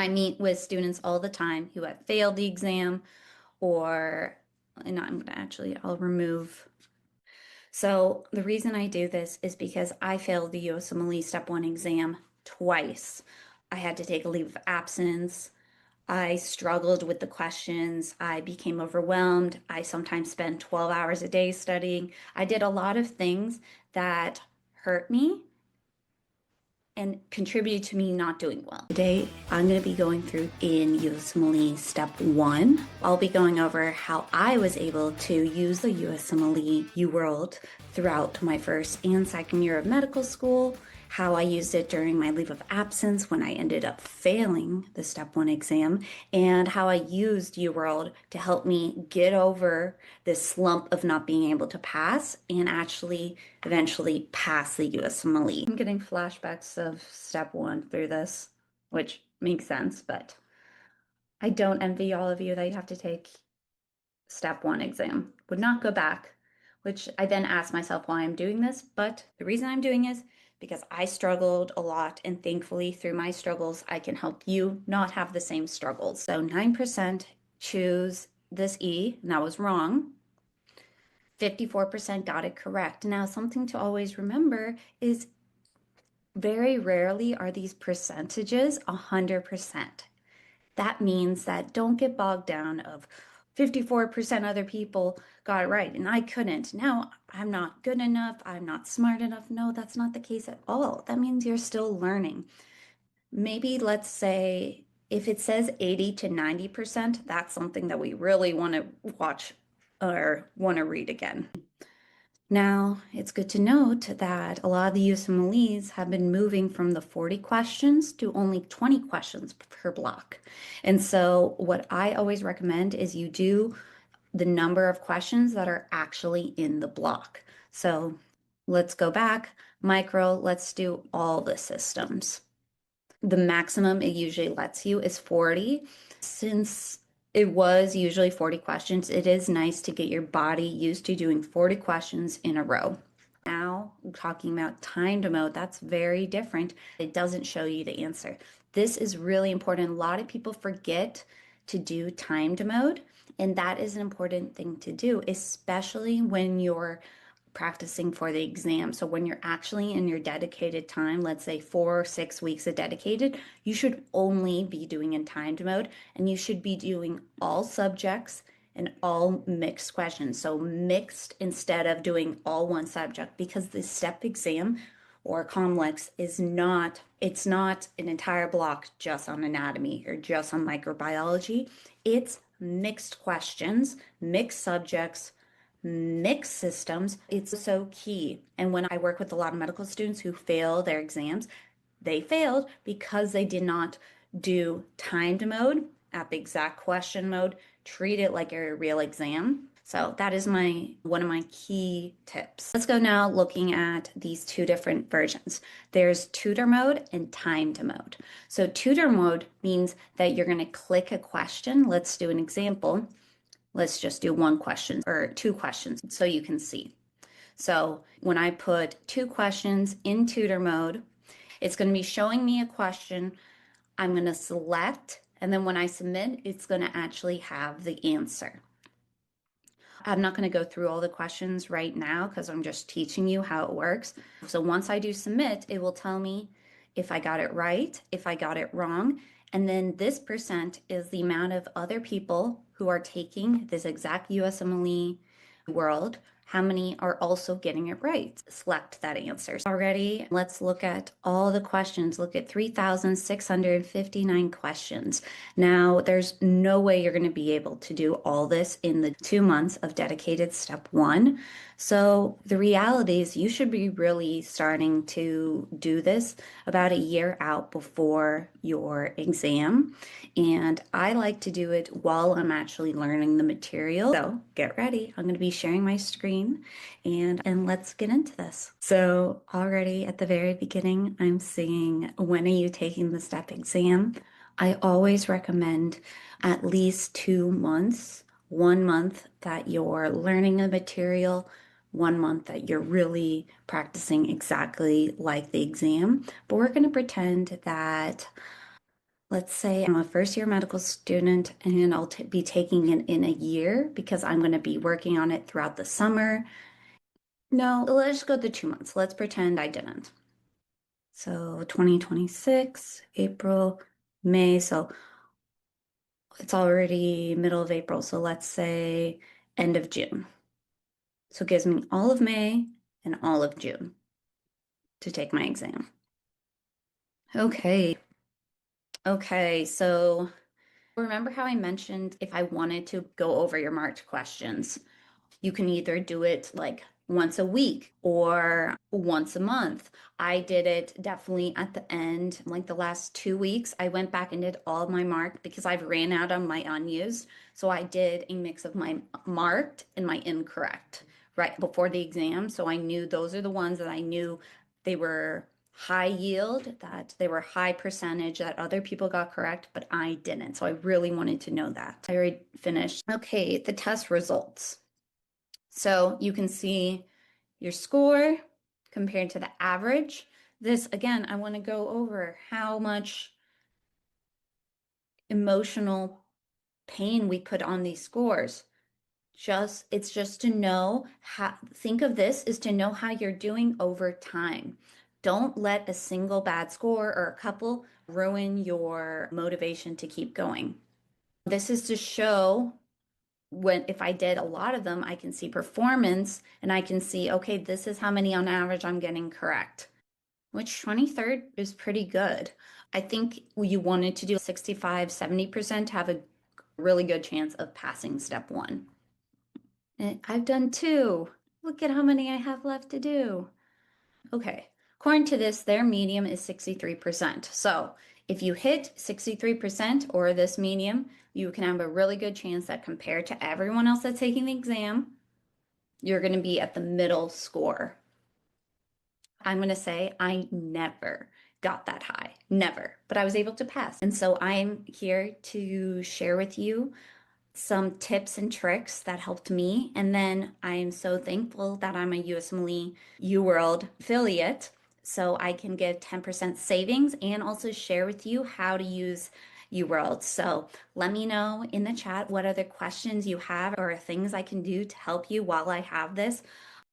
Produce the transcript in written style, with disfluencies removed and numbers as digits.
I meet with students all the time who have failed the exam or, and I'm going to actually, I'll remove. So the reason I do this is because I failed the USMLE Step 1 exam twice. I had to take a leave of absence. I struggled with the questions. I became overwhelmed. I sometimes spent 12 hours a day studying. I did a lot of things that hurt me and contributed to me not doing well. Today, I'm going to be going through in USMLE Step 1. I'll be going over how I was able to use the USMLE UWorld throughout my first and second year of medical school, how I used it during my leave of absence when I ended up failing the Step 1 exam, and how I used UWorld to help me get over this slump of not being able to pass and actually eventually pass the USMLE. I'm getting flashbacks of Step 1 through this, which makes sense, but I don't envy all of you that you have to take Step 1 exam. Would not go back, which I then ask myself why I'm doing this, but the reason I'm doing is because I struggled a lot, and thankfully through my struggles, I can help you not have the same struggles. So 9% choose this E, and that was wrong. 54% got it correct. Now, something to always remember is very rarely are these percentages 100%. That means that don't get bogged down of 54% other people got it right and I couldn't. Now I'm not good enough. I'm not smart enough. No, that's not the case at all. That means you're still learning. Maybe let's say if it says 80 to 90%, that's something that we really want to watch or want to read again. Now, it's good to note that a lot of the USMLEs have been moving from the 40 questions to only 20 questions per block. And so what I always recommend is you do the number of questions that are actually in the block. So let's go back, micro, let's do all the systems. The maximum it usually lets you is 40. Since it was usually 40 questions, it is nice to get your body used to doing 40 questions in a row. Now, talking about timed mode, that's very different. It doesn't show you the answer. This is really important. A lot of people forget to do timed mode, and that is an important thing to do, especially when you're practicing for the exam. So when you're actually in your dedicated time, let's say 4 or 6 weeks of dedicated, you should only be doing in timed mode, and you should be doing all subjects and all mixed questions. So mixed instead of doing all one subject, because the STEP exam or COMLEX is not, it's not an entire block just on anatomy or just on microbiology. It's mixed questions, mixed subjects, mixed systems. It's so key. And when I work with a lot of medical students who fail their exams, they failed because they did not do timed mode at the exact question mode, treat it like a real exam. So that is one of my key tips. Let's go now looking at these two different versions. There's tutor mode and timed mode. So tutor mode means that you're going to click a question. Let's do an example. Let's just do one question or two questions so you can see. So when I put 2 questions in tutor mode, it's going to be showing me a question. I'm going to select, and then when I submit, it's going to actually have the answer. I'm not going to go through all the questions right now because I'm just teaching you how it works. So once I do submit, it will tell me if I got it right, if I got it wrong, and then this percent is the amount of other people who are taking this exact USMLE world, how many are also getting it right. Select that answer. Already, let's look at all the questions. Look at 3,659 questions. Now, there's no way you're going to be able to do all this in the 2 months of dedicated step 1. So the reality is you should be really starting to do this about a year out before your exam. And I like to do it while I'm actually learning the material. So get ready. I'm going to be sharing my screen and let's get into this. So already at the very beginning, I'm seeing when are you taking the step exam? I always recommend at least 2 months, 1 month that you're learning the material, 1 month that you're really practicing exactly like the exam. But we're going to pretend that, Let's say I'm a first year medical student and I'll be taking it in a year because I'm going to be working on it throughout the summer. No, let's go the 2 months. Let's pretend I didn't. So 2026, April, May. So it's already middle of April. So let's say end of June. So it gives me all of May and all of June to take my exam. Okay. Okay. So remember how I mentioned if I wanted to go over your marked questions? You can either do it like once a week or once a month. I did it definitely at the end, like the last 2 weeks. I went back and did all my marked because I've ran out of my unused. So I did a mix of my marked and my incorrect right before the exam. So I knew those are the ones that I knew they were high yield, that they were high percentage, that other people got correct, but I didn't. So I really wanted to know that. I already finished. Okay, the test results. So you can see your score compared to the average. This, again, I want to go over how much emotional pain we put on these scores. It's just to know how, think of this is to know how you're doing over time. Don't let a single bad score or a couple ruin your motivation to keep going. This is to show when if I did a lot of them, I can see performance and I can see, okay, this is how many on average I'm getting correct, which 23rd is pretty good. I think you wanted to do 65, 70% to have a really good chance of passing step one. And I've done two. Look at how many I have left to do. Okay. According to this, their medium is 63%. So if you hit 63% or this medium, you can have a really good chance that compared to everyone else that's taking the exam, you're going to be at the middle score. I'm going to say I never got that high, never, but I was able to pass. And so I'm here to share with you some tips and tricks that helped me. And then I am so thankful that I'm a USMLE UWorld affiliate, so I can give 10% savings and also share with you how to use UWorld. So let me know in the chat what other questions you have or things I can do to help you while I have this.